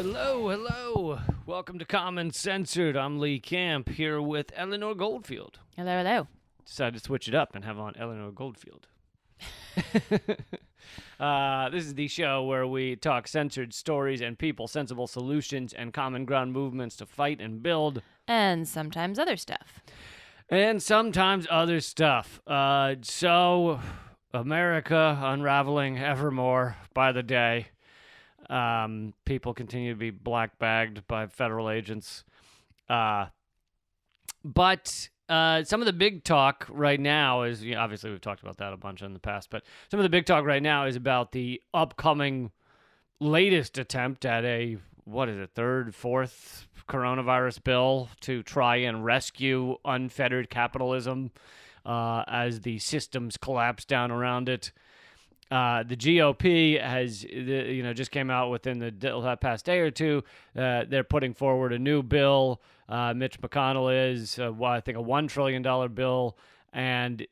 Hello. Welcome to Common Censored. I'm Lee Camp here with Eleanor Goldfield. Hello. Decided to switch it up and have on Eleanor Goldfield. This is the show where we talk censored stories and people, sensible solutions, and common ground movements to fight and build. And sometimes other stuff. So, America unraveling ever more by the day. People continue to be black-bagged by federal agents. But some of the big talk right now is, obviously we've talked about that a bunch in the past, but some of the big talk right now is about the upcoming latest attempt at a, third, fourth coronavirus bill to try and rescue unfettered capitalism as the systems collapse down around it. The GOP has, just came out within the past day or two. They're putting forward a new bill. Mitch McConnell is, I think, a $1 trillion bill. And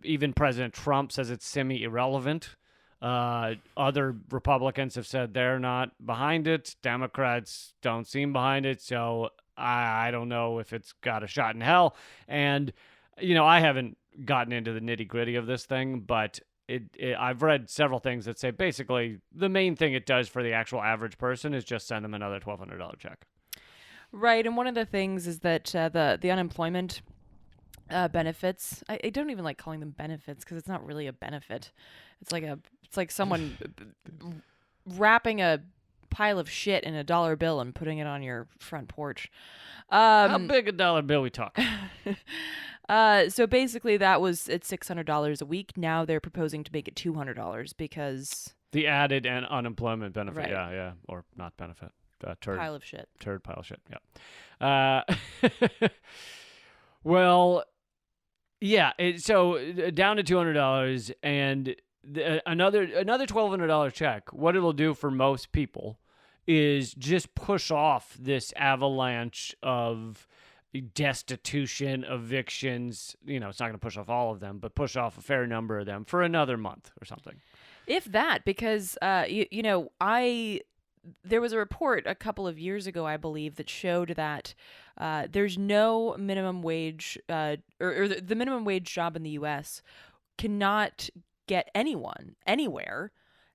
even President Trump says it's semi-irrelevant. Other Republicans have said they're not behind it. Democrats don't seem behind it. So I don't know if it's got a shot in hell. And, I haven't gotten into the nitty-gritty of this thing, but I've read several things that say basically the main thing it does for the actual average person is just send them another $1,200 check. Right, and one of the things is that the unemployment benefits. I don't even like calling them benefits because it's not really a benefit. It's like someone wrapping a pile of shit in a dollar bill and putting it on your front porch. How big a dollar bill we talk? So basically that was at $600 a week. Now they're proposing to make it $200 because the added and unemployment benefit. Right. Yeah. Or not benefit. Pile of shit. Turd pile of shit. Yeah. Well, yeah. So down to $200 and another $1,200 check. What it'll do for most people is just push off this avalanche of destitution, evictions. It's not going to push off all of them, but push off a fair number of them for another month or something. If that, because there was a report a couple of years ago, I believe, that showed that there's no minimum wage, or the minimum wage job in the U.S. cannot get anyone anywhere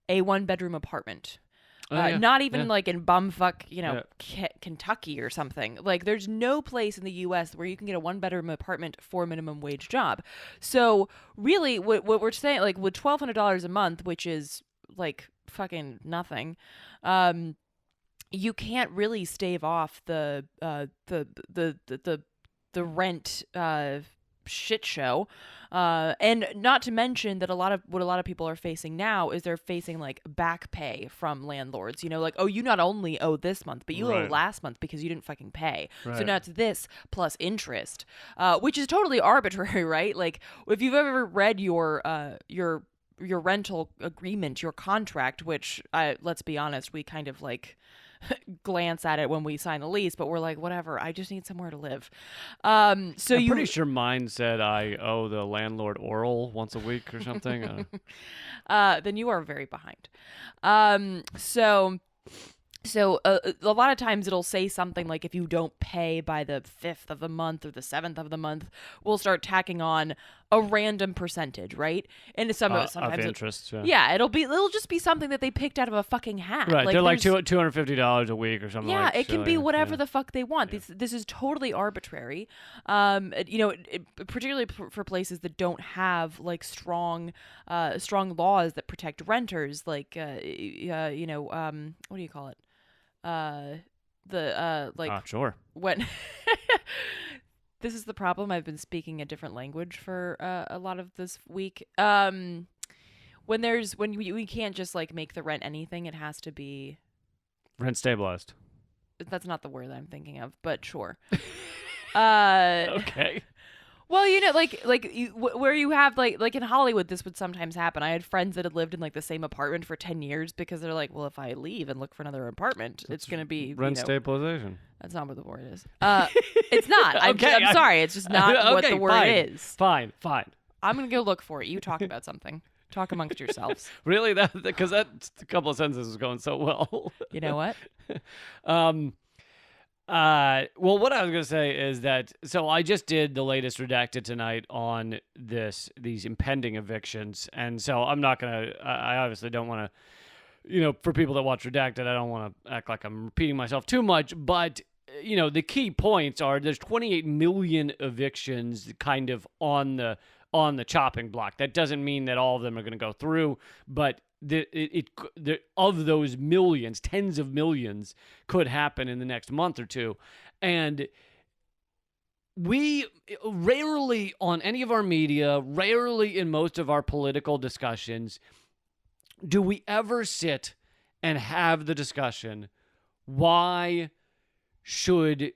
a one-bedroom apartment. Not even like in bumfuck, Kentucky or something. Like, there's no place in the U.S. where you can get a one-bedroom apartment for a minimum wage job. So really, what we're saying, like, with $1,200 a month, which is like fucking nothing, you can't really stave off the rent shit show. And not to mention that a lot of people are facing now is they're facing like back pay from landlords. Like, oh, you not only owe this month, but you owe last month because you didn't fucking pay. Right. So now it's this plus interest, which is totally arbitrary, right? Like, if you've ever read your rental agreement, your contract, which let's be honest, we kind of like glance at it when we sign a lease, but we're like, whatever, I just need somewhere to live. I'm pretty sure mine said I owe the landlord oral once a week or something. Then you are very behind. So a lot of times it'll say something like, if you don't pay by the 5th of the month or the 7th of the month, we'll start tacking on a random percentage, right? And sometimes of interest. It'll just be something that they picked out of a fucking hat. Right, they're like $250 a week or something. Yeah, like it can be whatever the fuck they want. Yeah. This is totally arbitrary. Particularly for places that don't have like strong laws that protect renters, like what do you call it? Sure. When this is the problem. I've been speaking a different language for a lot of this week. When we can't just like make the rent anything, it has to be rent stabilized. That's not the word I'm thinking of, but sure. Okay. Well, where you have like in Hollywood, this would sometimes happen. I had friends that had lived in like the same apartment for 10 years because they're like, well, if I leave and look for another apartment, it's going to be rent stabilization. That's not what the word is. It's not. I'm sorry. It's just not what the word is. Fine. I'm going to go look for it. You talk about something. Talk amongst yourselves. Really? Because that a couple of sentences was going so well. You know what? Well, what I was going to say is that, so I just did the latest Redacted tonight on these impending evictions. And so I'm not going to, I obviously don't want to, for people that watch Redacted, I don't want to act like I'm repeating myself too much, but the key points are there's 28 million evictions kind of on the chopping block. That doesn't mean that all of them are going to go through, but of those millions, tens of millions could happen in the next month or two. And we rarely on any of our media, rarely in most of our political discussions, do we ever sit and have the discussion, why should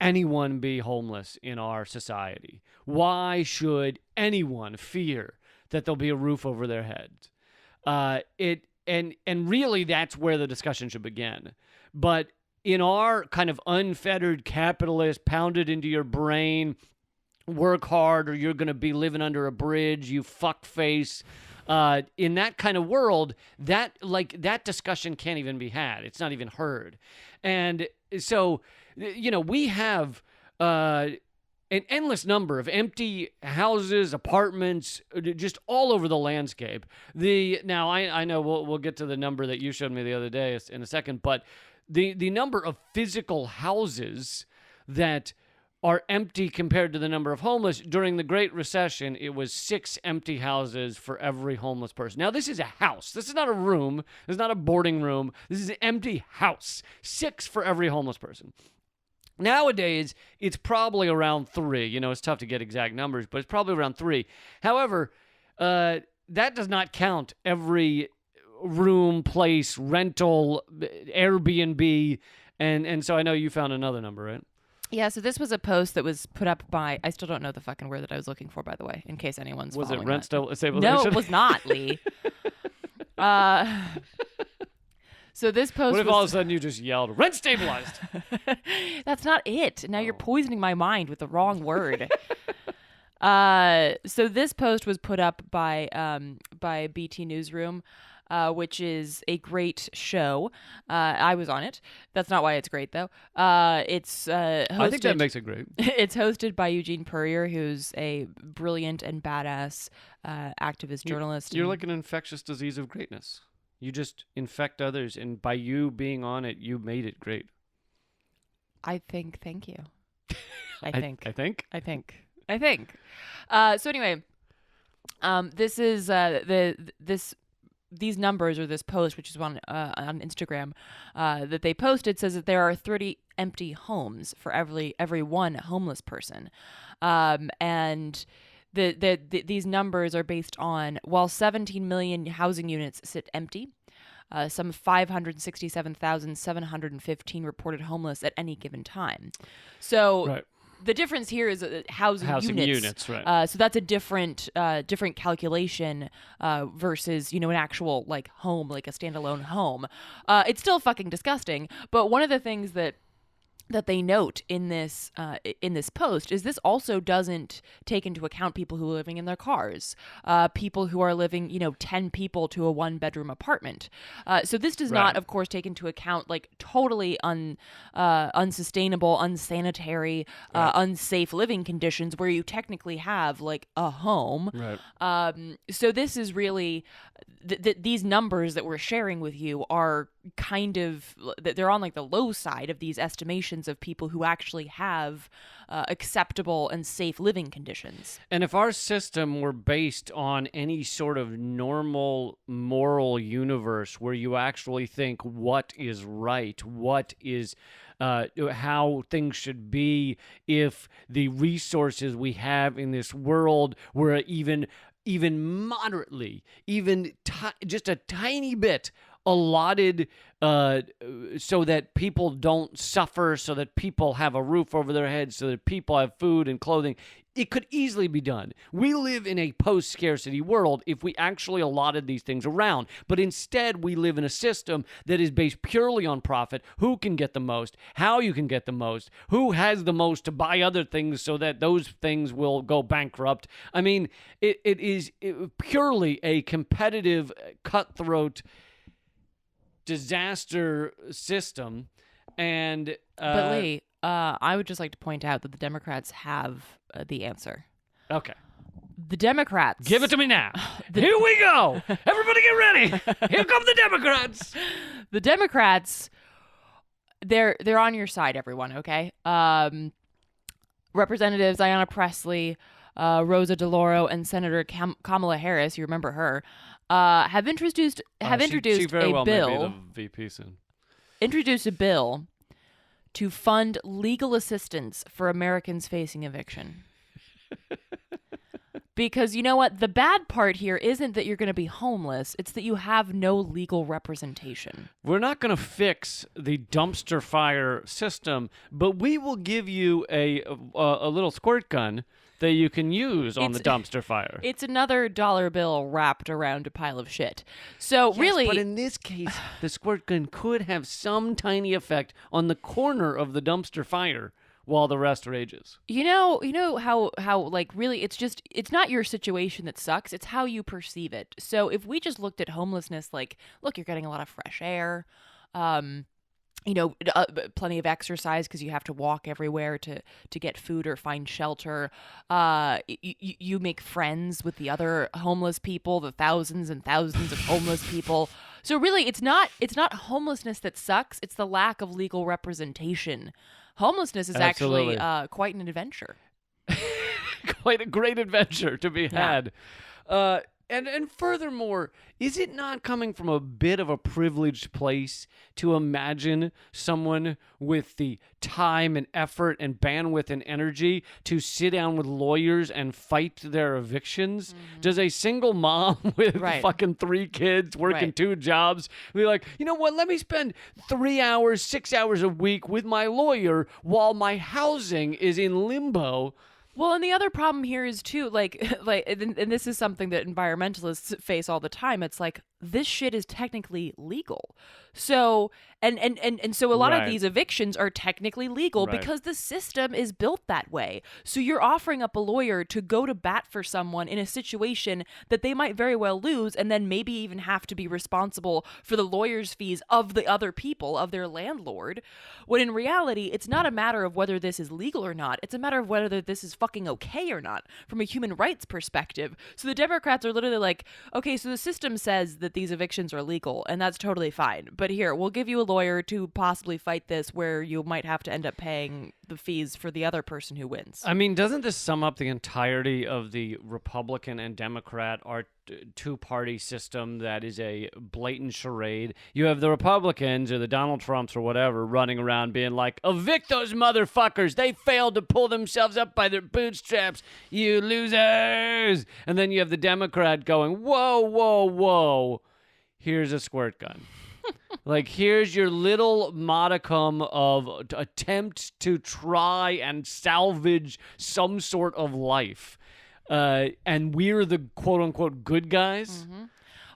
anyone be homeless in our society? Why should anyone fear that there'll be a roof over their heads? And really that's where the discussion should begin. But in our kind of unfettered capitalist, pounded into your brain, work hard or you're going to be living under a bridge, you fuckface, in that kind of world, that discussion can't even be had. It's not even heard. And so, we have an endless number of empty houses, apartments, just all over the landscape. Now I know we'll get to the number that you showed me the other day in a second, but the number of physical houses that are empty compared to the number of homeless. During the Great Recession, it was 6 empty houses for every homeless person. Now, this is a house. This is not a room. This is not a boarding room. This is an empty house. 6 for every homeless person. Nowadays, it's probably around 3. It's tough to get exact numbers, but it's probably around 3. However, that does not count every room, place, rental, Airbnb, and so I know you found another number, right? Yeah, so this was a post that was put up by, I still don't know the fucking word that I was looking for, by the way, in case anyone's was following it rent that. stabilization? No, it was not, Lee. So this post What if all of a sudden you just yelled, rent stabilized? That's not it. Now you're poisoning my mind with the wrong word. So this post was put up by BT Newsroom, which is a great show. I was on it. That's not why it's great, though. It's hosted, I think that makes it great. It's hosted by Eugene Purrier, who's a brilliant and badass activist journalist. You're like an infectious disease of greatness. You just infect others, and by you being on it, you made it great. I think. Thank you. I think. So anyway, this is these numbers, or this post, which is on Instagram, that they posted, says that there are 30 empty homes for every one homeless person, and these numbers are based on, while 17 million housing units sit empty, some 567,715 reported homeless at any given time. So. Right. The difference here is housing units. Right. So that's a different calculation versus an actual home, like a standalone home. It's still fucking disgusting. But one of the things that they note in this post is this also doesn't take into account people who are living in their cars, people who are living 10 people to a 1-bedroom apartment. So this does not, of course, take into account totally unsustainable, unsanitary, unsafe living conditions where you technically have a home. Right. So this is really these numbers that we're sharing with you are kind of, they're on the low side of these estimations of people who actually have acceptable and safe living conditions. And if our system were based on any sort of normal moral universe where you actually think what is right, what is how things should be, if the resources we have in this world were even moderately, just a tiny bit allotted so that people don't suffer, so that people have a roof over their heads, so that people have food and clothing. It could easily be done. We live in a post-scarcity world if we actually allotted these things around. But instead, we live in a system that is based purely on profit. Who can get the most? How you can get the most? Who has the most to buy other things so that those things will go bankrupt? I mean, it is purely a competitive, cutthroat disaster system. And But Lee, I would just like to point out that the Democrats have the answer. Okay. The Democrats. Give it to me now. Here we go. Everybody get ready. Here come the Democrats. The Democrats, they're on your side, everyone, okay? Representatives Ayanna Pressley, Rosa DeLauro, and Senator Kamala Harris, you remember her, have introduced she very a well may be bill. the VP soon. Introduced a bill to fund legal assistance for Americans facing eviction. Because you know what? The bad part here isn't that you're going to be homeless. It's that you have no legal representation. We're not going to fix the dumpster fire system, but we will give you a little squirt gun that you can use on the dumpster fire. It's another dollar bill wrapped around a pile of shit. So yes, really, but in this case, the squirt gun could have some tiny effect on the corner of the dumpster fire while the rest rages. You know how like really it's not your situation that sucks, it's how you perceive it. So if we just looked at homelessness like, look, you're getting a lot of fresh air, plenty of exercise because you have to walk everywhere to get food or find shelter. You make friends with the other homeless people, the thousands and thousands of homeless people. So really, it's not homelessness that sucks. It's the lack of legal representation. Homelessness is Absolutely. actually quite an adventure. Quite a great adventure to be had. And furthermore, is it not coming from a bit of a privileged place to imagine someone with the time and effort and bandwidth and energy to sit down with lawyers and fight their evictions? Mm-hmm. Does a single mom with fucking 3 kids working 2 jobs be like, you know what, let me spend 3 hours, 6 hours a week with my lawyer while my housing is in limbo? Well, and the other problem here is too, and this is something that environmentalists face all the time. It's like, this shit is technically legal. So, and so a lot of these evictions are technically legal because the system is built that way. So you're offering up a lawyer to go to bat for someone in a situation that they might very well lose, and then maybe even have to be responsible for the lawyer's fees of the other people, of their landlord. When in reality, it's not a matter of whether this is legal or not. It's a matter of whether this is fucking okay or not from a human rights perspective. So the Democrats are literally like, okay, so the system says that these evictions are legal, and that's totally fine. But here, we'll give you a lawyer to possibly fight this where you might have to end up paying the fees for the other person who wins. I mean, doesn't this sum up the entirety of the Republican and Democrat two-party system that is a blatant charade? You have the Republicans or the Donald Trumps or whatever running around being like, evict those motherfuckers. They failed to pull themselves up by their bootstraps, you losers. And then you have the Democrat going, whoa, whoa, whoa. Here's a squirt gun. Like, here's your little modicum of attempt to try and salvage some sort of life. And we're the quote-unquote good guys. Mm-hmm.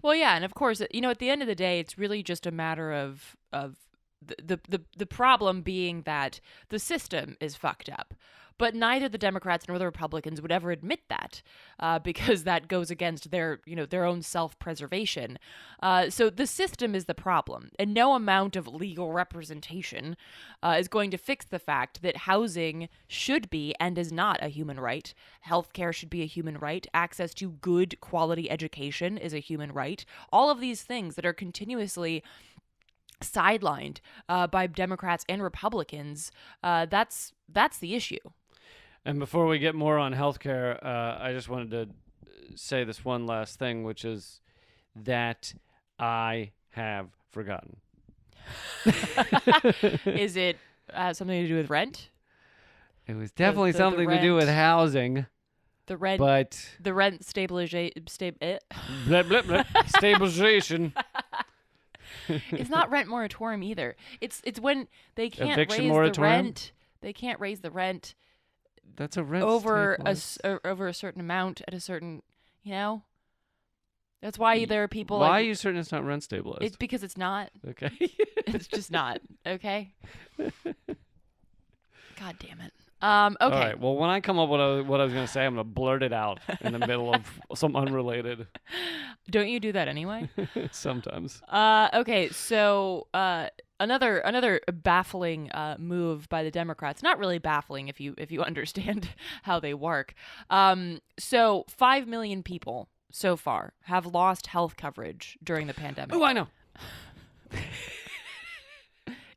Well, yeah, and of course, at the end of the day, it's really just a matter of the problem being that the system is fucked up. But neither the Democrats nor the Republicans would ever admit that, because that goes against their own self-preservation. So the system is the problem, and no amount of legal representation is going to fix the fact that housing should be and is not a human right. Healthcare should be a human right. Access to good quality education is a human right. All of these things that are continuously sidelined by Democrats and Republicans, that's the issue. And before we get more on healthcare, I just wanted to say this one last thing, which is that I have forgotten. Is it something to do with rent? It was definitely something to do with housing. The rent, but the rent stabilization. Stabilization. It's not rent moratorium either. It's when they can't Eviction raise moratorium? the rent. They can't raise the rent That's a rent over stabilized. over a certain amount at a certain, you know. That's why there are people Why like are you certain it's not rent stabilized? it's because it's not. Okay. It's just not. Okay. God damn it. Okay. All right. Well, when I come up with what I was going to say, I'm going to blurt it out in the middle of some unrelated. Don't you do that anyway? Sometimes. Okay. So another baffling move by the Democrats. Not really baffling if you understand how they work. So 5 million people so far have lost health coverage during the pandemic. Oh, I know.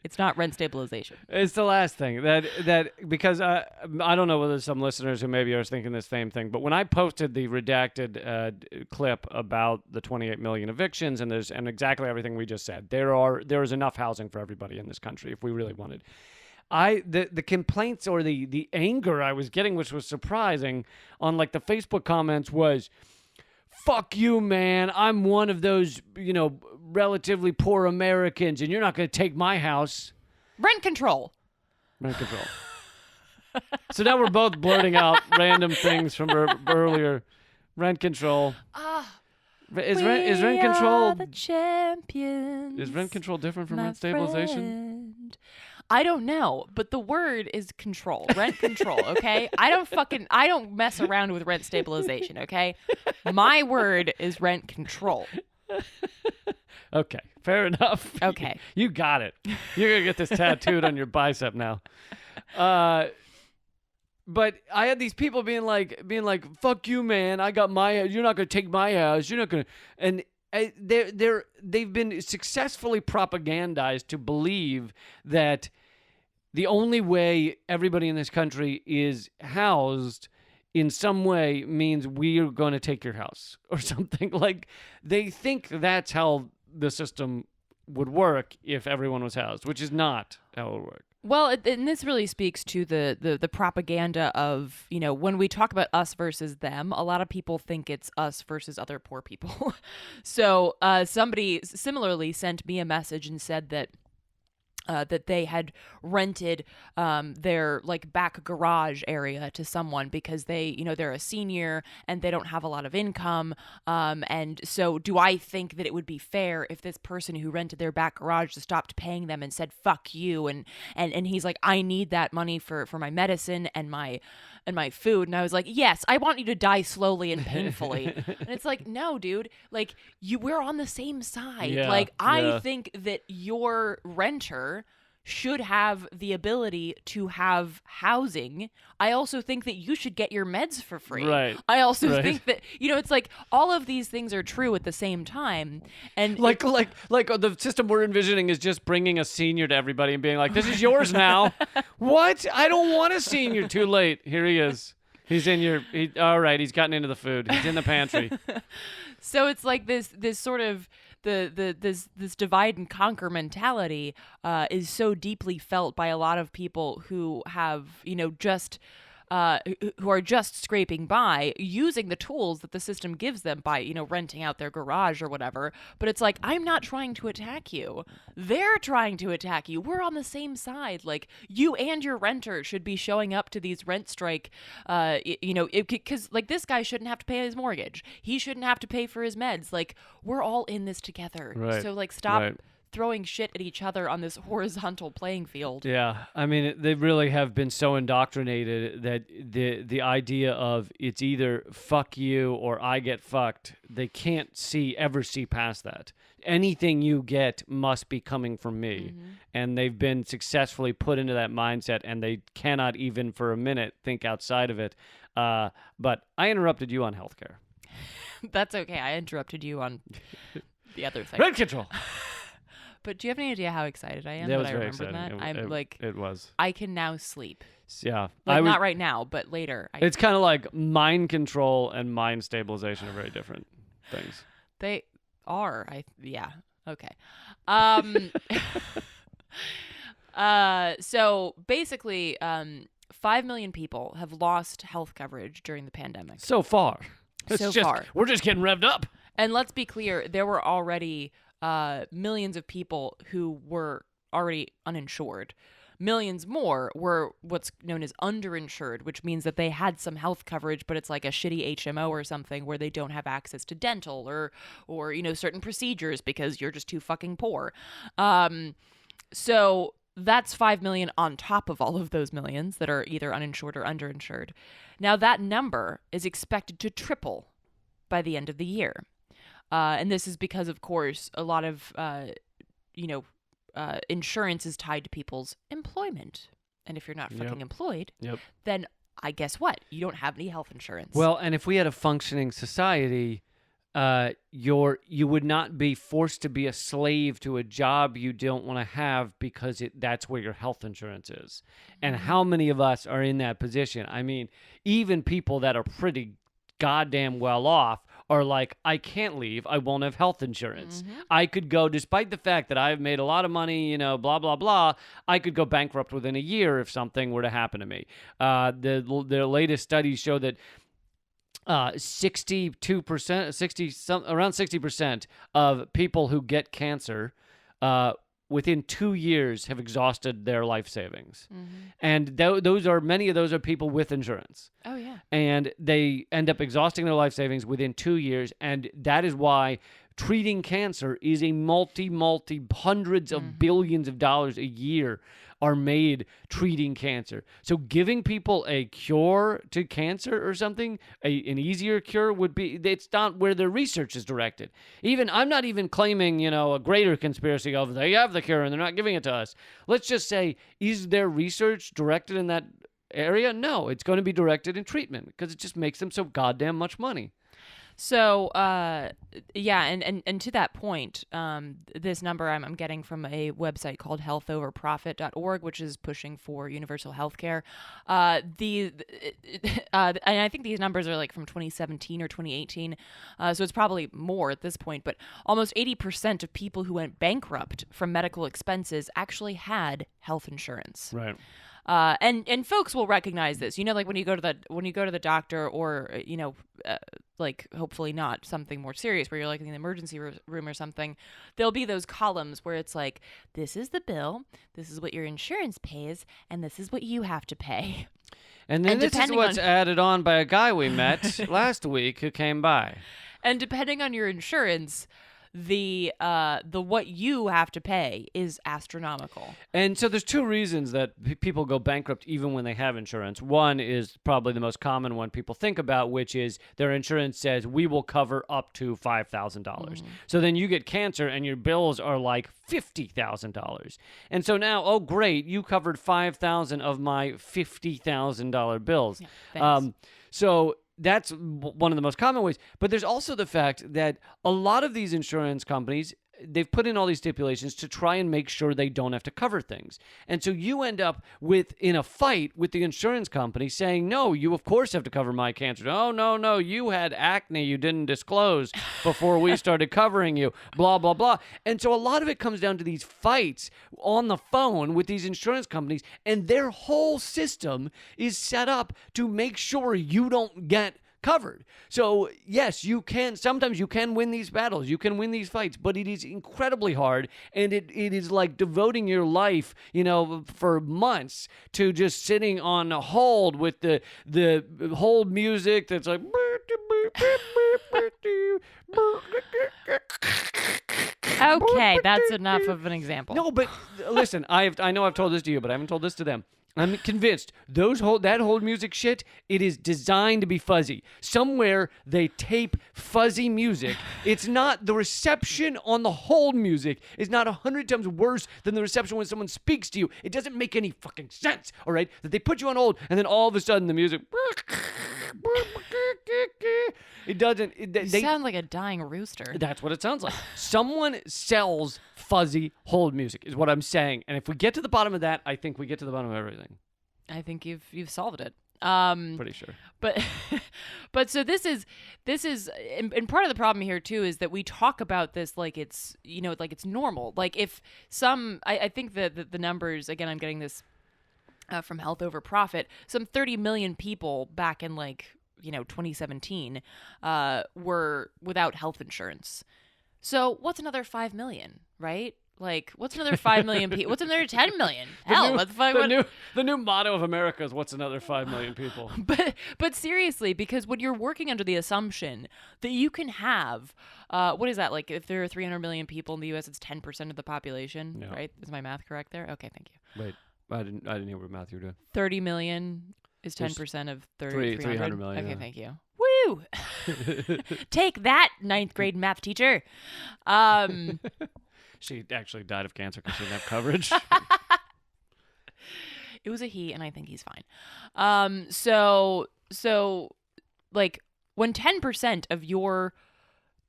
It's not rent stabilization. It's the last thing that because I don't know whether some listeners who maybe are thinking the same thing, but when I posted the redacted clip about the 28 million evictions and exactly everything we just said, there is enough housing for everybody in this country if we really wanted. The complaints or the anger I was getting, which was surprising, on like the Facebook comments was, "Fuck you, man. I'm one of those, relatively poor Americans, and you're not going to take my house." Rent control. Rent control. So now we're both blurting out random things from earlier. Rent control. Is rent control the champions? Is rent control different from my rent stabilization? friend. I don't know, but the word is control. Rent control, okay? I don't mess around with rent stabilization, okay? My word is rent control. Okay, fair enough. Okay. You got it. You're going to get this tattooed on your bicep now. But I had these people being like, "Fuck you, man. I got my house. You're not going to take my house. You're not going to." And they've been successfully propagandized to believe that the only way everybody in this country is housed in some way means we are going to take your house or something. Like, they think that's how the system would work if everyone was housed, which is not how it would work. Well, and this really speaks to the propaganda of, when we talk about us versus them, a lot of people think it's us versus other poor people. So somebody similarly sent me a message and said that they had rented their back garage area to someone because they're a senior and they don't have a lot of income. And so do I think that it would be fair if this person who rented their back garage just stopped paying them and said, "Fuck you"? And he's like, "I need that money for my medicine and my food." And I was like, "Yes, I want you to die slowly and painfully." And it's like, "No, dude, we're on the same side." Yeah, I think that your renter should have the ability to have housing. I also think that you should get your meds for free. Right. I also think that, it's like all of these things are true at the same time. And Like the system we're envisioning is just bringing a senior to everybody and being like, "This is yours now." What? I don't want a senior. Too late. Here he is. He's in all right. He's gotten into the food. He's in the pantry. So it's like this sort of this divide and conquer mentality is so deeply felt by a lot of people who have just who are just scraping by using the tools that the system gives them by renting out their garage or whatever. But it's like, I'm not trying to attack you. They're trying to attack you. We're on the same side. Like, you and your renter should be showing up to these rent strike, because this guy shouldn't have to pay his mortgage. He shouldn't have to pay for his meds. Like, we're all in this together. Right. So stop Right. throwing shit at each other on this horizontal playing field. Yeah, I mean, they really have been so indoctrinated that the idea of it's either fuck you or I get fucked, they can't ever see past that. Anything you get must be coming from me. Mm-hmm. And they've been successfully put into that mindset, and they cannot even for a minute think outside of it. But I interrupted you on healthcare. That's okay. I interrupted you on the other thing. Rent control. But do you have any idea how excited I am That was I very remembered exciting. that? It was. I can now sleep. Yeah. Not right now, but later. It's kind of like mind control and mind stabilization are very different things. They are. Yeah. Okay. So basically, 5 million people have lost health coverage during the pandemic. So far. So far. We're just getting revved up. And let's be clear, there were already millions of people who were already uninsured. Millions more were what's known as underinsured, which means that they had some health coverage, but it's like a shitty HMO or something where they don't have access to dental or certain procedures because you're just too fucking poor. So that's 5 million on top of all of those millions that are either uninsured or underinsured. Now that number is expected to triple by the end of the year. And this is because, of course, a lot of, insurance is tied to people's employment. And if you're not fucking employed, then I guess what? You don't have any health insurance. Well, and if we had a functioning society, you would not be forced to be a slave to a job you don't want to have because that's where your health insurance is. And how many of us are in that position? I mean, even people that are pretty goddamn well off are like, I can't leave. I won't have health insurance. I could go, despite the fact that I've made a lot of money, blah, blah, blah, I could go bankrupt within a year if something were to happen to me. The latest studies show that 62%, around 60% of people who get cancer within 2 years have exhausted their life savings. And many of those are people with insurance. Oh, yeah. And they end up exhausting their life savings within 2 years. And that is why treating cancer is a multi hundreds of billions of dollars a year are made treating cancer. So giving people a cure to cancer or something, an easier cure would be, it's not where the research is directed. I'm not even claiming, a greater conspiracy of they have the cure and they're not giving it to us. Let's just say, is their research directed in that area? No, it's going to be directed in treatment because it just makes them so goddamn much money. So, and to that point, this number I'm getting from a website called healthoverprofit.org, which is pushing for universal health care. And I think these numbers are like from 2017 or 2018, so it's probably more at this point, but almost 80% of people who went bankrupt from medical expenses actually had health insurance. Right. And folks will recognize this, like when you go to the doctor or, like hopefully not something more serious where you're like in the emergency room or something, there'll be those columns where it's like, this is the bill, this is what your insurance pays, and this is what you have to pay. And then this is what's added on by a guy we met last week who came by. And depending on your insurance, the what you have to pay is astronomical. And so there's two reasons that people go bankrupt even when they have insurance. One is probably the most common one people think about, which is their insurance says we will cover up to $5,000. So then you get cancer and your bills are like $50,000. And so now, oh great, you covered $5,000 of my $50,000 bills. So that's one of the most common ways. But there's also the fact that a lot of these insurance companies, they've put in all these stipulations to try and make sure they don't have to cover things. And so you end up in a fight with the insurance company saying, no, you of course have to cover my cancer. Oh, no, you had acne you didn't disclose before we started covering you, blah, blah, blah. And so a lot of it comes down to these fights on the phone with these insurance companies, and their whole system is set up to make sure you don't get covered. So yes, sometimes you can win these battles, you can win these fights, but it is incredibly hard, and it is like devoting your life, for months to just sitting on hold with the hold music that's like okay, that's enough of an example. No, but listen, I know I've told this to you, but I haven't told this to them. I'm convinced that hold music shit, it is designed to be fuzzy. Somewhere they tape fuzzy music. It's not, the reception on the hold music is not 100 times worse than the reception when someone speaks to you. It doesn't make any fucking sense, all right? That they put you on hold and then all of a sudden the music... It doesn't... You sound like a dying rooster. That's what it sounds like. Someone sells fuzzy hold music, is what I'm saying. And if we get to the bottom of that, I think we get to the bottom of everything. I think you've solved it. Pretty sure. But so this is and part of the problem here too is that we talk about this like it's like it's normal. Like if I think that the numbers, again, I'm getting this from Health Over Profit, some 30 million people back in 2017 were without health insurance. So what's another 5 million, right? Like, what's another 5 million people? What's another 10 million? Hell, what the fuck? The new motto of America is what's another 5 million people. But seriously, because when you're working under the assumption that you can have, what is that? Like, if there are 300 million people in the U.S., it's 10% of the population, Yeah. right? Is my math correct there? Okay, thank you. Wait, I didn't hear what math you were doing. 30 million is 10% of 300 million. Okay, Yeah. thank you. Woo! Take that, 9th grade math teacher. She actually died of cancer because she didn't have coverage. It was a he, and I think he's fine. So like when 10% of your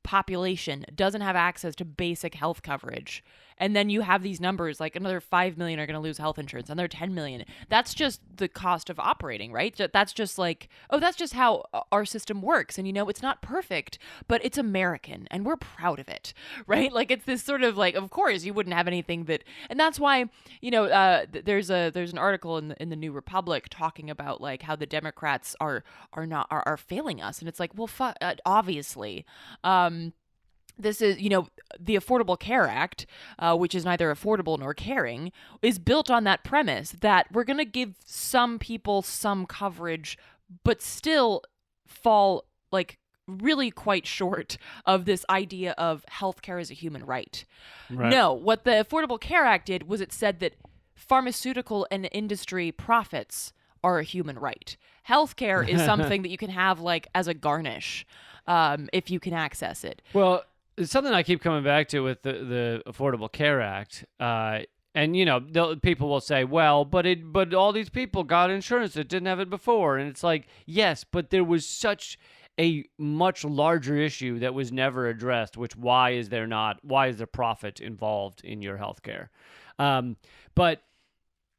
population doesn't have access to basic health coverage, and then you have these numbers like another 5 million are going to lose health insurance, another 10 million, that's just the cost of operating, right? That's just like, oh, that's just how our system works. And it's not perfect, but it's American and we're proud of it, right? Like, it's this sort of like, of course you wouldn't have anything that, and that's why there's an article in the New Republic talking about like how the Democrats are failing us, and it's like, well, obviously. This is, the Affordable Care Act, which is neither affordable nor caring, is built on that premise that we're going to give some people some coverage, but still fall like really quite short of this idea of healthcare as a human right. No, what the Affordable Care Act did was it said that pharmaceutical and industry profits are a human right. Healthcare is something that you can have like as a garnish if you can access it. Well, it's something I keep coming back to with the Affordable Care Act. And people will say, well, but all these people got insurance that didn't have it before. And it's like, yes, but there was such a much larger issue that was never addressed, which why is there profit involved in your healthcare? One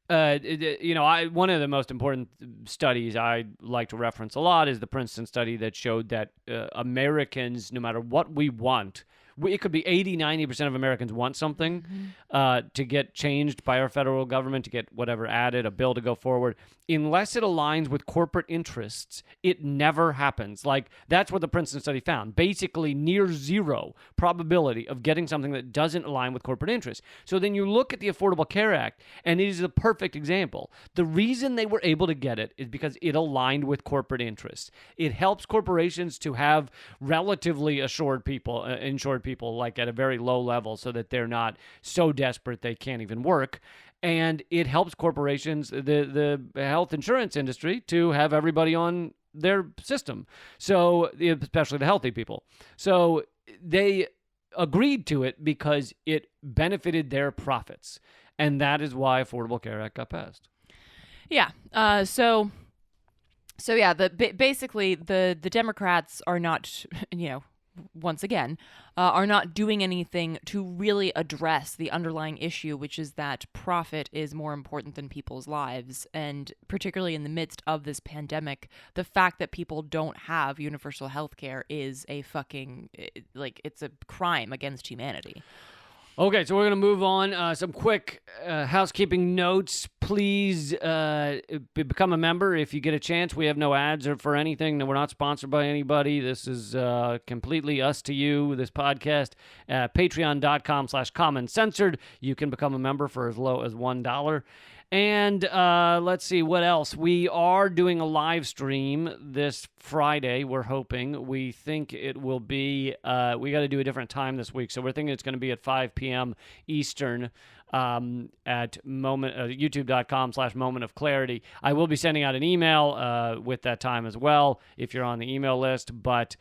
of the most important studies I like to reference a lot is the Princeton study that showed that Americans, no matter what we want, it could be 80, 90% of Americans want something to get changed by our federal government, to get whatever added, a bill to go forward. Unless it aligns with corporate interests, it never happens. Like, that's what the Princeton study found. Basically, near zero probability of getting something that doesn't align with corporate interests. So then you look at the Affordable Care Act, and it is a perfect example. The reason they were able to get it is because it aligned with corporate interests. It helps corporations to have relatively insured people, like at a very low level, so that they're not so desperate they can't even work. And it helps corporations, the health insurance industry, to have everybody on their system. So, especially the healthy people. So they agreed to it because it benefited their profits. And that is why Affordable Care Act got passed. Yeah. So yeah, basically the Democrats are not, once again, are not doing anything to really address the underlying issue, which is that profit is more important than people's lives. And particularly in the midst of this pandemic, the fact that people don't have universal health care is a fucking, it's a crime against humanity. Okay, so we're going to move on. Some quick housekeeping notes. Please become a member if you get a chance. We have no ads or for anything. We're not sponsored by anybody. This is completely us to you, this podcast. Patreon.com/commoncensored. You can become a member for as low as $1. And let's see, what else? We are doing a live stream this Friday, we're hoping. We think it will be, we got to do a different time this week, so we're thinking it's going to be at 5 p.m. Eastern at youtube.com/moment of clarity. I will be sending out an email with that time as well if you're on the email list, but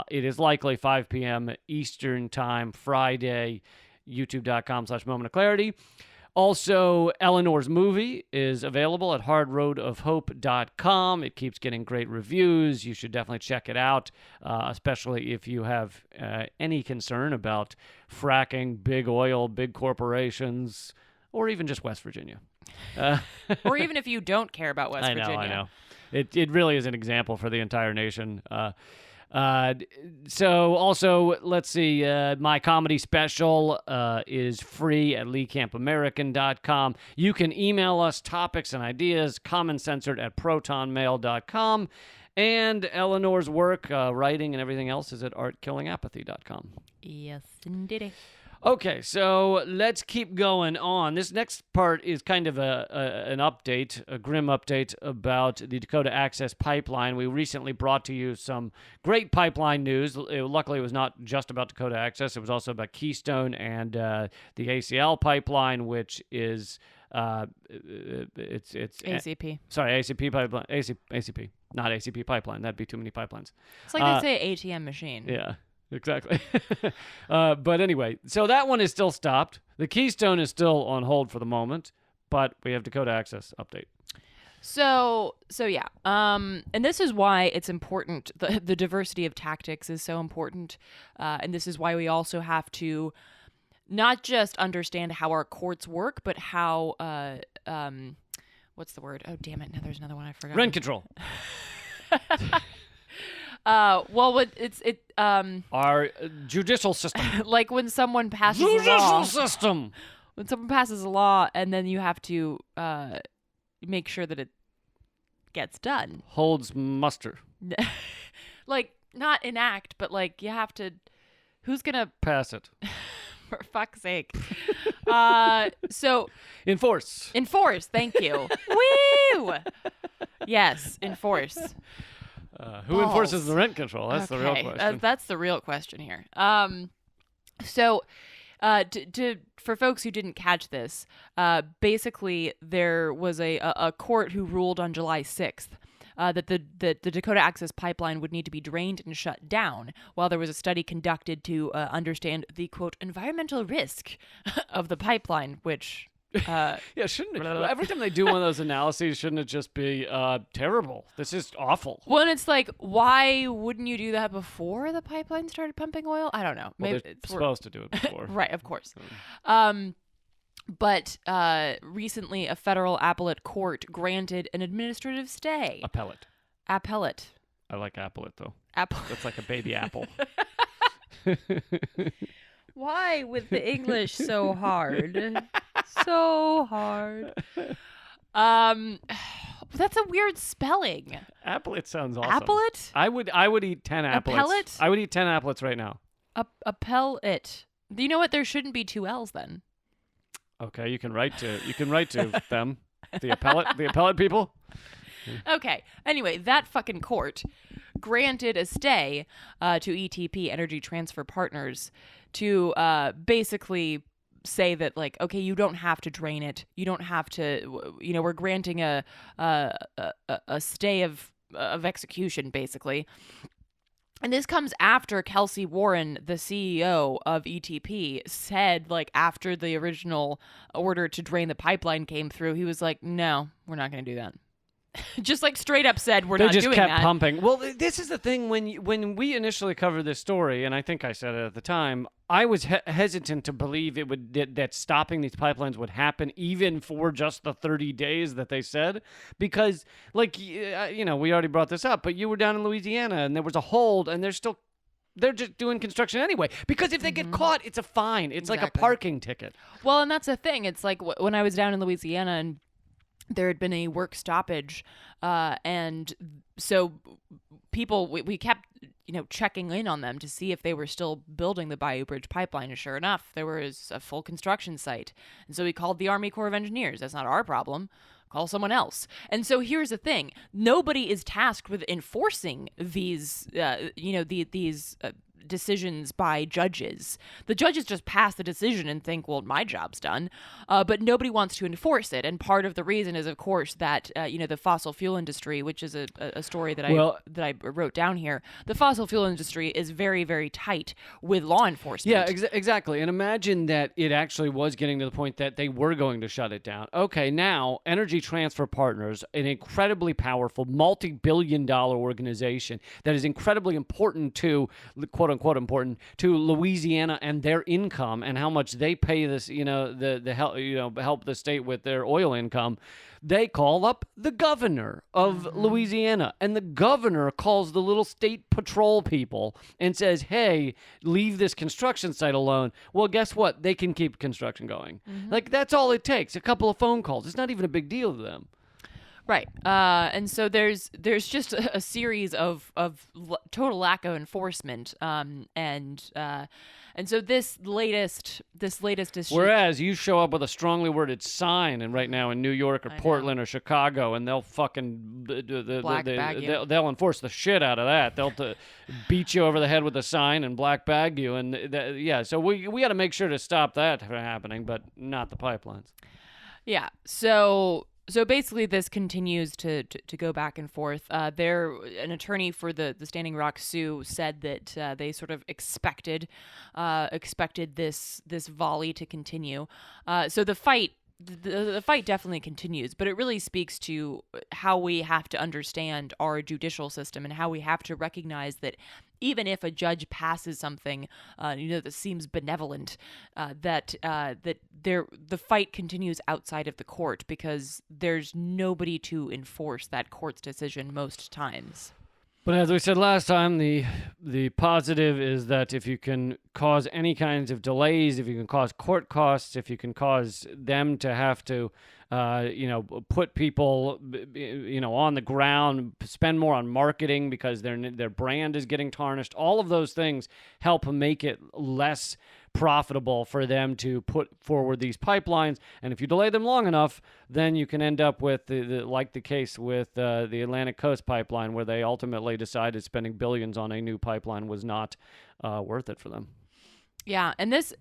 it is likely 5 p.m. Eastern time, Friday, youtube.com/moment of clarity. Also, Eleanor's movie is available at hardroadofhope.com. It keeps getting great reviews. You should definitely check it out, especially if you have any concern about fracking, big oil, big corporations, or even just West Virginia. Or even if you don't care about West Virginia. I know. It really is an example for the entire nation. So also, let's see, my comedy special is free at leecampamerican.com. You can email us topics and ideas, commoncensored@protonmail.com. And Eleanor's work, writing and everything else is at artkillingapathy.com. Yes, indeed. Okay, so let's keep going on. This next part is kind of an update, a grim update about the Dakota Access Pipeline. We recently brought to you some great pipeline news. Luckily, it was not just about Dakota Access. It was also about Keystone and the ACL pipeline, which is it's ACP. ACP pipeline. ACP, not ACP pipeline. That'd be too many pipelines. It's like they say ATM machine. Yeah. Exactly. But anyway, so that one is still stopped. The Keystone is still on hold for the moment, but we have Dakota Access update. So yeah. And this is why it's important. The diversity of tactics is so important. And this is why we also have to not just understand how our courts work, but how, what's the word? Oh, damn it. Now there's another one I forgot. Rent control. Our judicial system. Like when someone passes a law. Judicial system. When someone passes a law, and then you have to make sure that it gets done. Holds muster. Like not enact, but like you have to. Who's gonna pass it? For fuck's sake. So enforce. Thank you. Woo. Yes, enforce. Who enforces the rent control? That's the real question. That's the real question here. So, for folks who didn't catch this, basically there was a court who ruled on July 6th that the Dakota Access Pipeline would need to be drained and shut down while there was a study conducted to understand the, quote, environmental risk of the pipeline, which... shouldn't it? Every time they do one of those analyses, shouldn't it just be terrible? This is awful. Well, and it's like, why wouldn't you do that before the pipeline started pumping oil? I don't know. Maybe they're supposed to do it before. Right, of course. But recently, a federal appellate court granted an administrative stay. Appellate. I like appellate, though. Apple. That's like a baby apple. Why with the English so hard? So hard. That's a weird spelling. Appellate sounds awesome. Appellate? I would eat 10 appellates. Appellate? I would eat 10 appellates right now. Appellate. You know what? There shouldn't be two L's then. Okay, you can write to them, the appellate people. Okay. Anyway, that fucking court granted a stay to ETP, Energy Transfer Partners, to basically say that, like, okay, you don't have to drain it. You don't have to, we're granting a stay of execution, basically. And this comes after Kelsey Warren, the CEO of ETP, said, like, after the original order to drain the pipeline came through, he was like, no, we're not going to do that. Just like straight up said, we're not doing that. They just kept pumping. Well, this is the thing. When we initially covered this story, and I think I said it at the time, I was hesitant to believe that stopping these pipelines would happen even for just the 30 days that they said, because, like, we already brought this up, but you were down in Louisiana and there was a hold, and they're just doing construction anyway. Because if they get caught, it's a fine. It's like a parking ticket. Well, and that's the thing. It's like when I was down in Louisiana and there had been a work stoppage, and so people, we kept, checking in on them to see if they were still building the Bayou Bridge pipeline. And sure enough, there was a full construction site. And so we called the Army Corps of Engineers. That's not our problem. Call someone else. And so here's the thing. Nobody is tasked with enforcing these, these decisions by judges. The judges just pass the decision and think, well, my job's done. But nobody wants to enforce it. And part of the reason is, of course, that, the fossil fuel industry, which is a story that I wrote down here. The fossil fuel industry is very, very tight with law enforcement. Yeah, exactly. And imagine that it actually was getting to the point that they were going to shut it down. Okay, now Energy Transfer Partners, an incredibly powerful, multi-billion-dollar organization that is incredibly important to, quote unquote important to Louisiana and their income and how much they pay this, the help, help the state with their oil income. They call up the governor of Louisiana, and the governor calls the little state patrol people and says, hey, leave this construction site alone. Well, guess what? They can keep construction going. Like, that's all it takes. A couple of phone calls. It's not even a big deal to them. Right. And so there's just a series of total lack of enforcement. And so this latest issue. Whereas you show up with a strongly worded sign, and right now in New York or I know. Portland or Chicago, and they'll fucking Black bag you. they'll enforce the shit out of that. They'll beat you over the head with a sign and black bag you, and yeah. So we got to make sure to stop that from happening, but not the pipelines. Yeah. So basically, this continues to go back and forth. An attorney for the Standing Rock Sioux said that they sort of expected this volley to continue. So the fight. The fight definitely continues, but it really speaks to how we have to understand our judicial system and how we have to recognize that even if a judge passes something, that seems benevolent, that the fight continues outside of the court because there's nobody to enforce that court's decision most times. But as we said last time, the positive is that if you can cause any kinds of delays, if you can cause court costs, if you can cause them to have to, put people, on the ground, spend more on marketing because their brand is getting tarnished, all of those things help make it less profitable for them to put forward these pipelines. And if you delay them long enough, then you can end up with like the case with the Atlantic Coast Pipeline, where they ultimately decided spending billions on a new pipeline was not worth it for them. Yeah, and this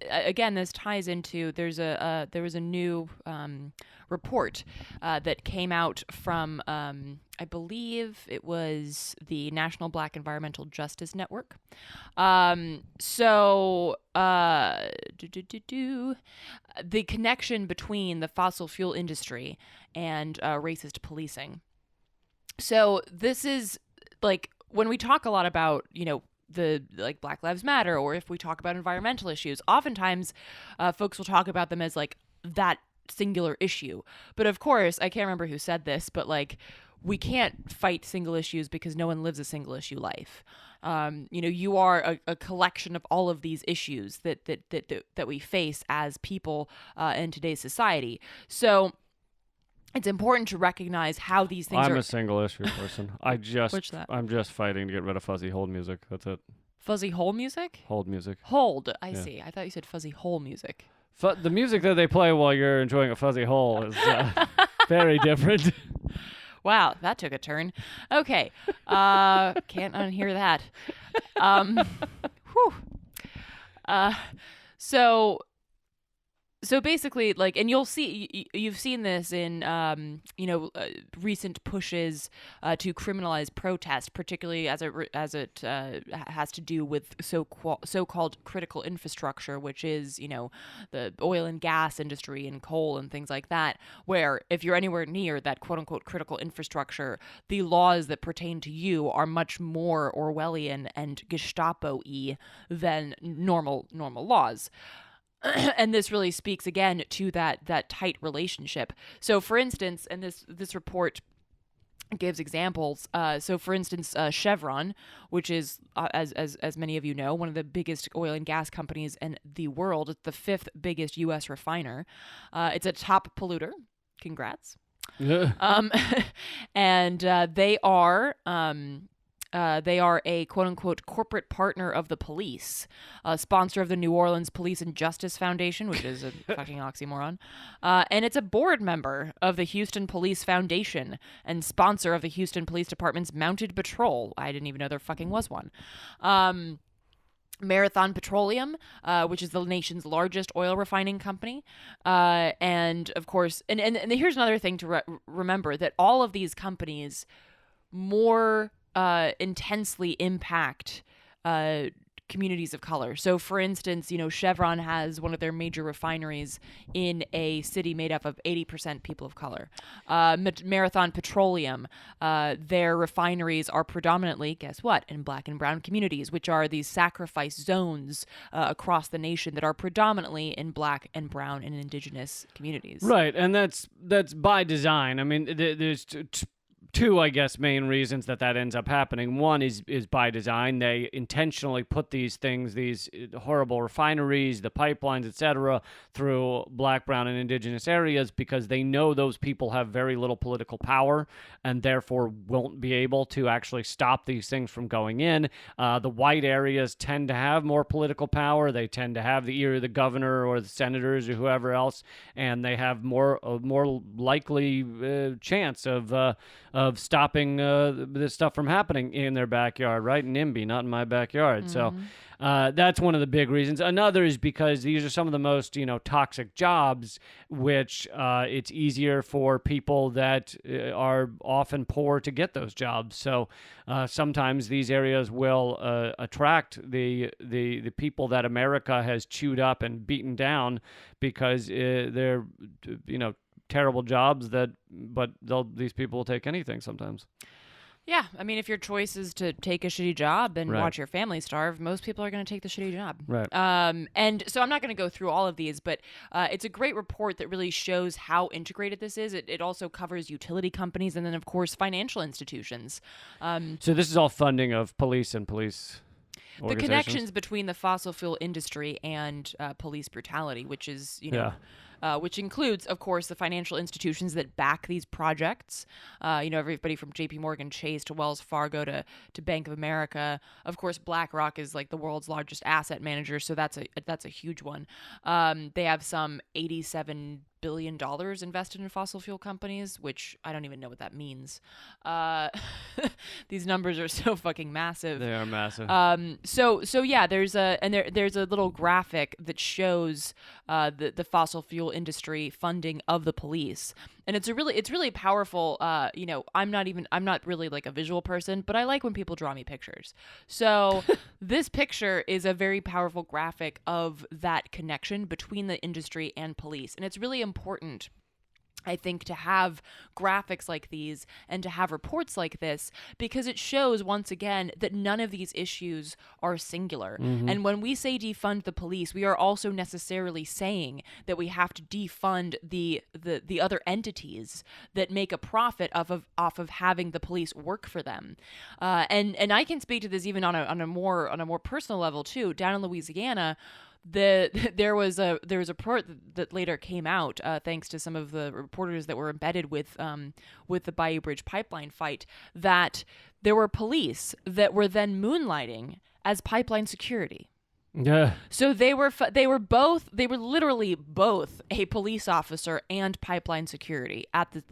ties into there was a new report that came out from I believe it was the National Black Environmental Justice Network. The connection between the fossil fuel industry and racist policing. So this is like when we talk a lot about the Black Lives Matter, or if we talk about environmental issues, oftentimes folks will talk about them as like that singular issue. But of course, I can't remember who said this, but like we can't fight single issues because no one lives a single issue life. You are a collection of all of these issues that we face as people in today's society. So it's important to recognize how these things I'm a single issue person. I'm just fighting to get rid of fuzzy hold music. That's it. Fuzzy hole music? Hold music. Hold. I see. I thought you said fuzzy hole music. The music that they play while you're enjoying a fuzzy hole is very different. Wow, that took a turn. Okay. Can't unhear that. Whew. So basically, like, and you've seen this in, recent pushes to criminalize protest, particularly as it has to do with so-called critical infrastructure, which is, the oil and gas industry and coal and things like that, where if you're anywhere near that quote-unquote critical infrastructure, the laws that pertain to you are much more Orwellian and Gestapo-y than normal laws. And this really speaks again to that tight relationship. So, for instance, and this report gives examples. So, for instance, Chevron, which is, as many of you know, one of the biggest oil and gas companies in the world. It's the 5th biggest U.S. refiner. It's a top polluter. Congrats. And they are a quote-unquote corporate partner of the police, sponsor of the New Orleans Police and Justice Foundation, which is a fucking oxymoron. And it's a board member of the Houston Police Foundation and sponsor of the Houston Police Department's Mounted Patrol. I didn't even know there fucking was one. Marathon Petroleum, which is the nation's largest oil refining company. And of course, and here's another thing to remember, that all of these companies more intensely impact communities of color. So, for instance, Chevron has one of their major refineries in a city made up of 80% people of color. Marathon Petroleum, their refineries are predominantly, guess what, in Black and brown communities, which are these sacrifice zones across the nation that are predominantly in Black and brown and indigenous communities. Right, and that's by design. I mean, there's two, I guess, main reasons that ends up happening. One is by design. They intentionally put these things, these horrible refineries, the pipelines, etc., through black, brown, and indigenous areas because they know those people have very little political power and therefore won't be able to actually stop these things from going in. The white areas tend to have more political power. They tend to have the ear of the governor or the senators or whoever else, and they have more likely chance of stopping this stuff from happening in their backyard, right? In NIMBY, not in my backyard. So that's one of the big reasons. Another is because these are some of the most, toxic jobs, which it's easier for people that are often poor to get those jobs. So sometimes these areas will attract the people that America has chewed up and beaten down because they're, terrible jobs but these people will take anything sometimes. Yeah, I mean, if your choice is to take a shitty job and Right. watch your family starve, most people are going to take the shitty job. Right. And so I'm not going to go through all of these, but it's a great report that really shows how integrated this is. It also covers utility companies and then, of course, financial institutions. So this is all funding of police and police The connections between the fossil fuel industry and police brutality, which is, which includes, of course, the financial institutions that back these projects. Everybody from J.P. Morgan Chase to Wells Fargo to Bank of America. Of course, BlackRock is like the world's largest asset manager, so that's a huge one. They have some $87 billion invested in fossil fuel companies, which I don't even know what that means. These numbers are so fucking massive. They are massive. So yeah, there's a little graphic that shows the fossil fuel industry funding of the police, and it's really powerful. I'm not really like a visual person, but I like when people draw me pictures. So this picture is a very powerful graphic of that connection between the industry and police, and it's really important, I think, to have graphics like these and to have reports like this because it shows once again that none of these issues are singular. Mm-hmm. And when we say defund the police, we are also necessarily saying that we have to defund the other entities that make a profit off of having the police work for them. And I can speak to this even on a more personal level too. Down in Louisiana, there was a report that later came out thanks to some of the reporters that were embedded with the Bayou Bridge pipeline fight, that there were police that were then moonlighting as pipeline security. Yeah. So they were literally both a police officer and pipeline security at the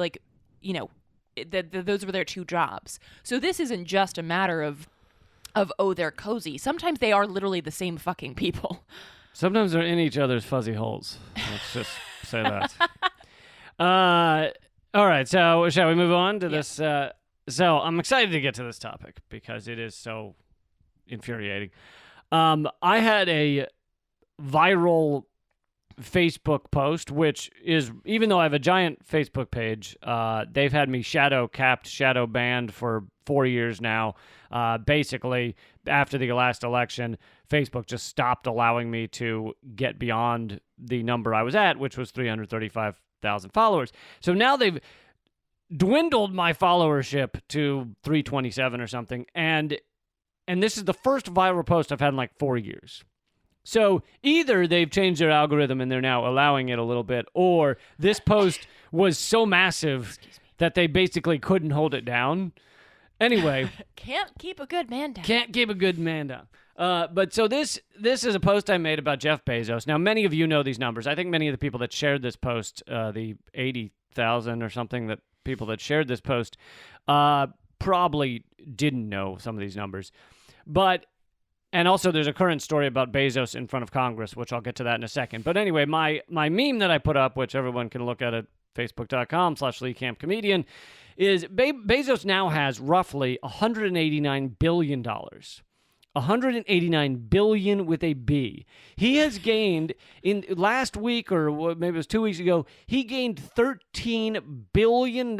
those were their two jobs. So this isn't just a matter of they're cozy. Sometimes they are literally the same fucking people. Sometimes they're in each other's fuzzy holes. Let's just say that. All right, so shall we move on to this? So I'm excited to get to this topic because it is so infuriating. I had a viral Facebook post, which is, even though I have a giant Facebook page, they've had me shadow banned for 4 years now. Basically, after the last election, Facebook just stopped allowing me to get beyond the number I was at, which was 335,000 followers. So now they've dwindled my followership to 327 or something, and this is the first viral post I've had in like 4 years. So either they've changed their algorithm and they're now allowing it a little bit, or this post was so massive that they basically couldn't hold it down. Anyway. Can't keep a good man down. Can't keep a good man down. But so this is a post I made about Jeff Bezos. Now, many of you know these numbers. I think many of the people that shared this post, the 80,000 or something that people that shared this post, probably didn't know some of these numbers. And also there's a current story about Bezos in front of Congress, which I'll get to that in a second. But anyway, my meme that I put up, which everyone can look at facebook.com/LeeCampComedian, is Bezos now has roughly $189 billion. $189 billion with a B. He has gained, in last week, or maybe it was 2 weeks ago, he gained $13 billion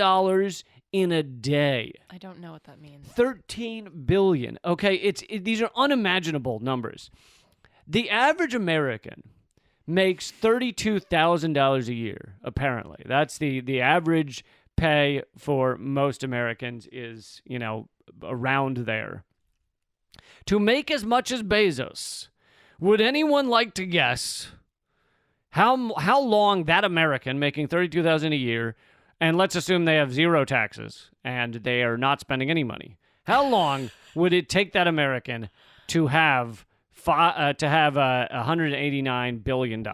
in a day. I don't know what that means. 13 billion. Okay, these are unimaginable numbers. The average American makes $32,000 a year, apparently. That's the average pay for most Americans is, around there. To make as much as Bezos, would anyone like to guess how long that American making $32,000 a year, and let's assume they have zero taxes and they are not spending any money, how long would it take that American to have $189 billion?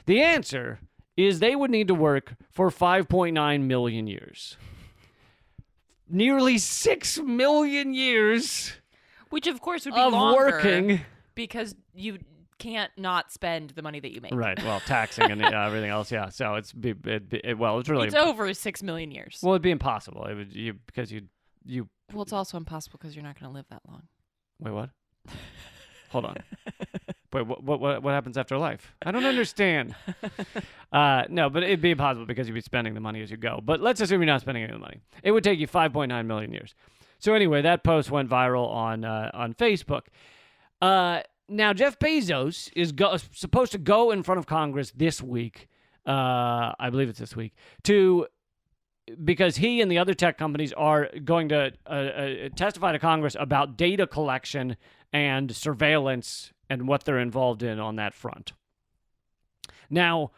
The answer is they would need to work for 5.9 million years. Nearly 6 million years which of course would be of longer working. because you can't not spend the money that you make. Right. Well, taxing and everything else. Yeah. So it's really It's over 6 million years. Well, it'd be impossible. It would because you. Well, it's also impossible because you're not going to live that long. Wait, what? Hold on. Wait, what happens after life? I don't understand. No, but it'd be impossible because you'd be spending the money as you go. But let's assume you're not spending any of the money. It would take you 5.9 million years. So anyway, that post went viral on Facebook. Now, Jeff Bezos is supposed to go in front of Congress this week. I believe it's this week because he and the other tech companies are going to testify to Congress about data collection and surveillance and what they're involved in on that front. Now,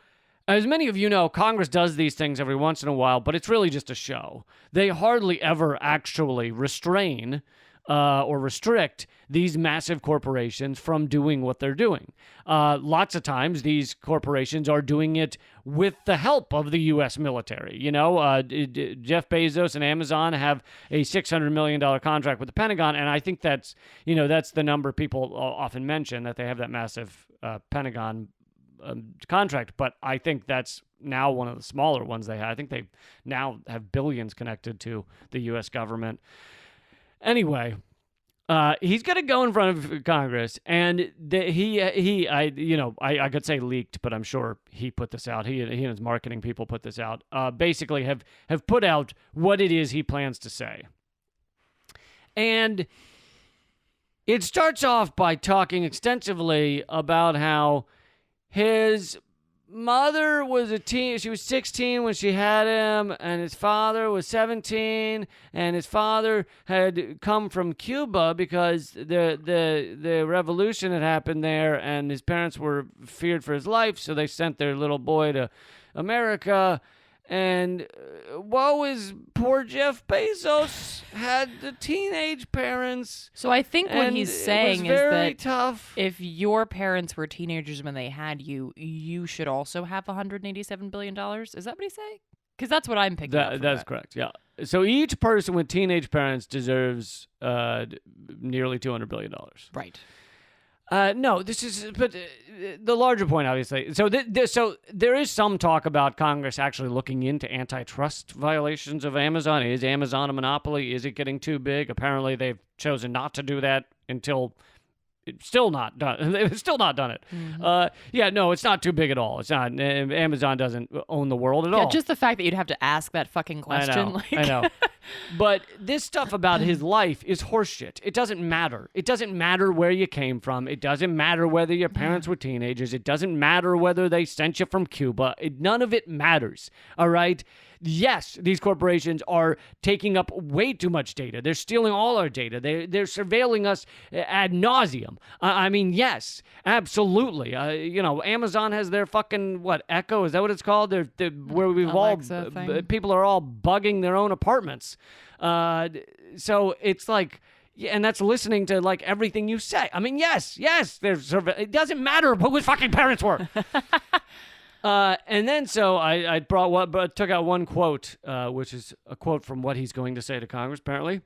as many of you know, Congress does these things every once in a while, but it's really just a show. They hardly ever actually restrain or restrict these massive corporations from doing what they're doing. Lots of times, these corporations are doing it with the help of the U.S. military. Jeff Bezos and Amazon have a $600 million contract with the Pentagon, and I think that's the number people often mention, that they have that massive Pentagon contract, but I think that's now one of the smaller ones they have. I think they now have billions connected to the U.S. government. Anyway, he's going to go in front of Congress, and I could say leaked, but I'm sure he put this out. He and his marketing people put this out. Basically, have put out what it is he plans to say, and it starts off by talking extensively about how his mother was she was 16 when she had him, and his father was 17, and his father had come from Cuba because the revolution had happened there, and his parents were feared for his life, so they sent their little boy to America. And woe is poor Jeff Bezos had the teenage parents. So I think what he's saying is that tough. If your parents were teenagers when they had you, you should also have $187 billion. Is that what he's saying? Because that's what I'm picking up from That's correct, yeah. So each person with teenage parents deserves nearly $200 billion. Right. No, this is, but the larger point, obviously. So, so there is some talk about Congress actually looking into antitrust violations of Amazon. Is Amazon a monopoly? Is it getting too big? Apparently, they've chosen not to do that until it's still not done. They've still not done it. Mm-hmm. No, it's not too big at all. It's not. Amazon doesn't own the world at all. Just the fact that you'd have to ask that fucking question. I know. But this stuff about his life is horseshit. It doesn't matter. It doesn't matter where you came from. It doesn't matter whether your parents were teenagers. It doesn't matter whether they sent you from Cuba. None of it matters. All right? Yes, these corporations are taking up way too much data. They're stealing all our data. They're surveilling us ad nauseum. I mean, yes, absolutely. Amazon has their fucking Echo? Is that what it's called? They're where we've Alexa thing. People are all bugging their own apartments. So it's like. Yeah, and that's listening to everything you say. I mean, yes, it doesn't matter who his fucking parents were. And then so I took out one quote, which is a quote from what he's going to say to Congress, apparently.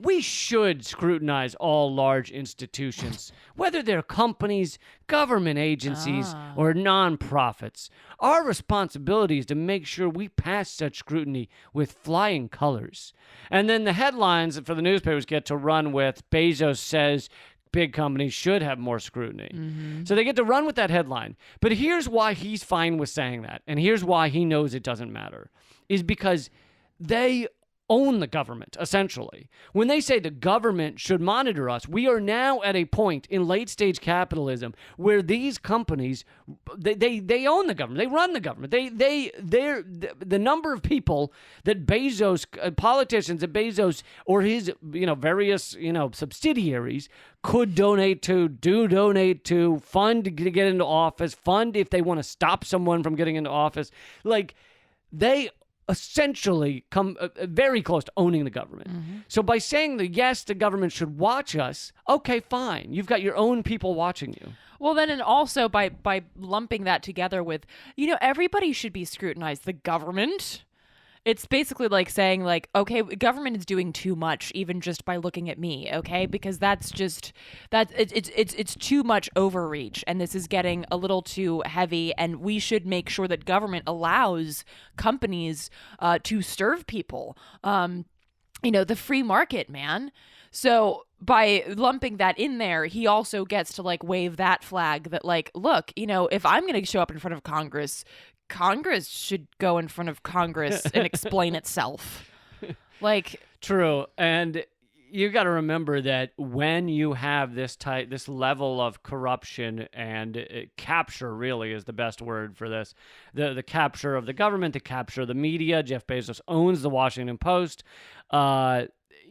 We should scrutinize all large institutions, whether they're companies, government agencies, or nonprofits. Our responsibility is to make sure we pass such scrutiny with flying colors. And then the headlines for the newspapers get to run with Bezos says big companies should have more scrutiny. Mm-hmm. So they get to run with that headline. But here's why he's fine with saying that, and here's why he knows it doesn't matter, is because they own the government, essentially. When they say the government should monitor us, we are now at a point in late-stage capitalism where these companies, they own the government. They run the government. The number of people that Bezos, politicians that Bezos or his, various, subsidiaries could donate to, fund to get into office, fund if they want to stop someone from getting into office. Like, they essentially come very close to owning the government. Mm-hmm. So by saying that, yes, the government should watch us, okay, fine. You've got your own people watching you. Well, then, and also by lumping that together with, everybody should be scrutinized. The government, it's basically like saying, like, okay, government is doing too much, even just by looking at me, okay? Because it's too much overreach, and this is getting a little too heavy, and we should make sure that government allows companies to serve people. The free market, man. So by lumping that in there, he also gets to, like, wave that flag that, like, look, if I'm going to show up in front of Congress should go in front of Congress and explain itself. Like, true. And you got to remember that when you have this level of corruption and capture, really is the best word for this, the capture of the government, the capture of the media. Jeff Bezos owns the Washington Post.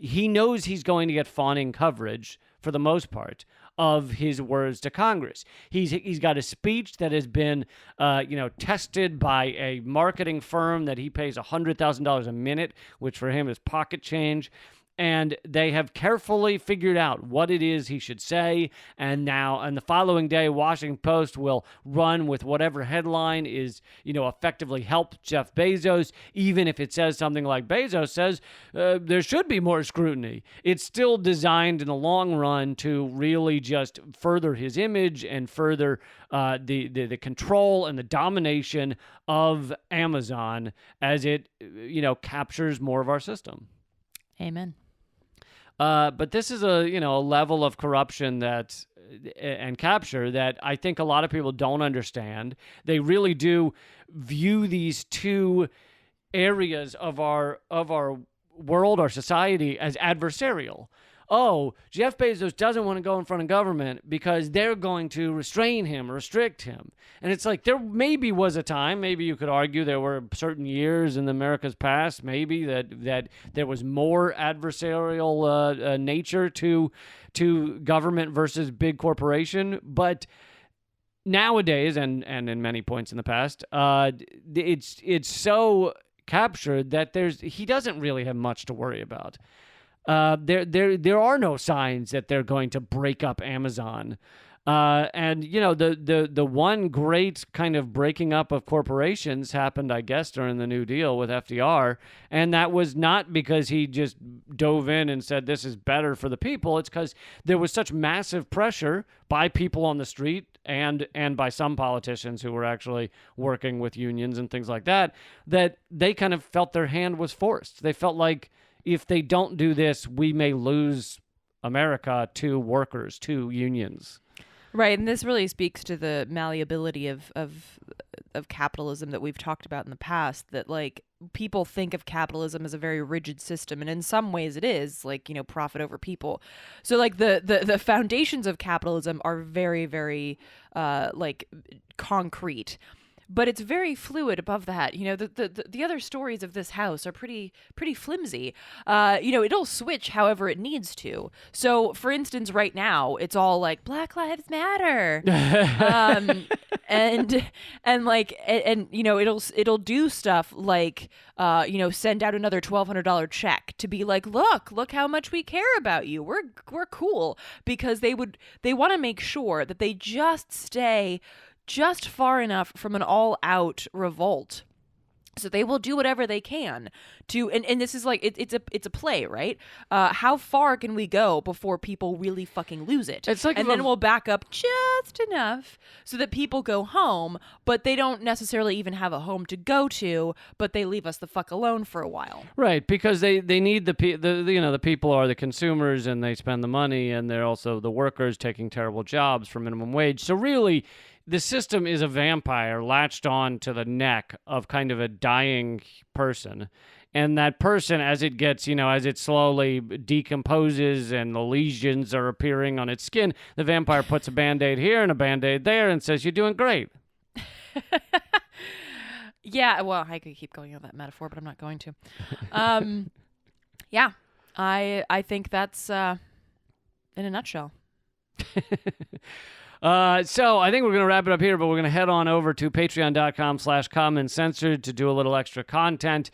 He knows he's going to get fawning coverage for the most part of his words to Congress. He's got a speech that has been, tested by a marketing firm that he pays $100,000 a minute, which for him is pocket change. And they have carefully figured out what it is he should say. And the following day, Washington Post will run with whatever headline is, effectively help Jeff Bezos. Even if it says something like Bezos says, there should be more scrutiny. It's still designed in the long run to really just further his image and further the control and the domination of Amazon as it, captures more of our system. Amen. But this is a level of corruption and capture that I think a lot of people don't understand. They really do view these two areas of our world, our society, as adversarial. Oh, Jeff Bezos doesn't want to go in front of government because they're going to restrain him, restrict him. And it's like, there maybe was a time, maybe you could argue there were certain years in America's past, maybe that there was more adversarial nature to government versus big corporation. But nowadays, and in many points in the past, it's so captured that he doesn't really have much to worry about. There are no signs that they're going to break up Amazon. And the one great kind of breaking up of corporations happened, I guess, during the New Deal with FDR. And that was not because he just dove in and said, this is better for the people. It's because there was such massive pressure by people on the street and by some politicians who were actually working with unions and things like that they kind of felt their hand was forced. They felt like, if they don't do this, we may lose America to workers, to unions. Right, and this really speaks to the malleability of capitalism that we've talked about in the past, that, like, people think of capitalism as a very rigid system, and in some ways it is, like, profit over people. So, like, the foundations of capitalism are very, very, concrete. But it's very fluid above that. The other stories of this house are pretty flimsy. It'll switch however it needs to. So, for instance, right now it's all like Black Lives Matter, and it'll do stuff like send out another $1,200 check to be like, look how much we care about you. We're cool, because they want to make sure that they just stay just far enough from an all-out revolt. So they will do whatever they can to, and this is like, it's a play, right? How far can we go before people really fucking lose it? It's like, and then we'll back up just enough so that people go home, but they don't necessarily even have a home to go to, but they leave us the fuck alone for a while. Right, because they need the people are the consumers, and they spend the money, and they're also the workers taking terrible jobs for minimum wage. So really, the system is a vampire latched on to the neck of kind of a dying person. And that person, as it gets, as it slowly decomposes and the lesions are appearing on its skin, the vampire puts a Band-Aid here and a Band-Aid there and says, "You're doing great." Yeah, well, I could keep going on that metaphor, but I'm not going to. Yeah, I think that's in a nutshell. So I think we're going to wrap it up here, but we're going to head on over to patreon.com/commoncensored to do a little extra content.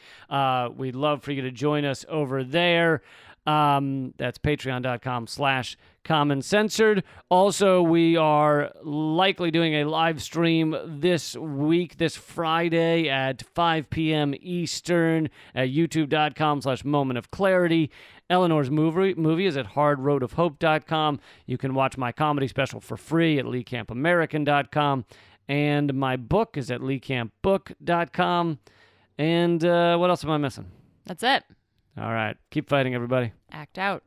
We'd love for you to join us over there. That's patreon.com/commoncensored. Also, we are likely doing a live stream this week, this Friday at 5 p.m. Eastern at youtube.com/momentofclarity. Eleanor's movie is at hardroadofhope.com. You can watch my comedy special for free at leecampamerican.com. And my book is at leecampbook.com. And what else am I missing? That's it. All right. Keep fighting, everybody. Act out.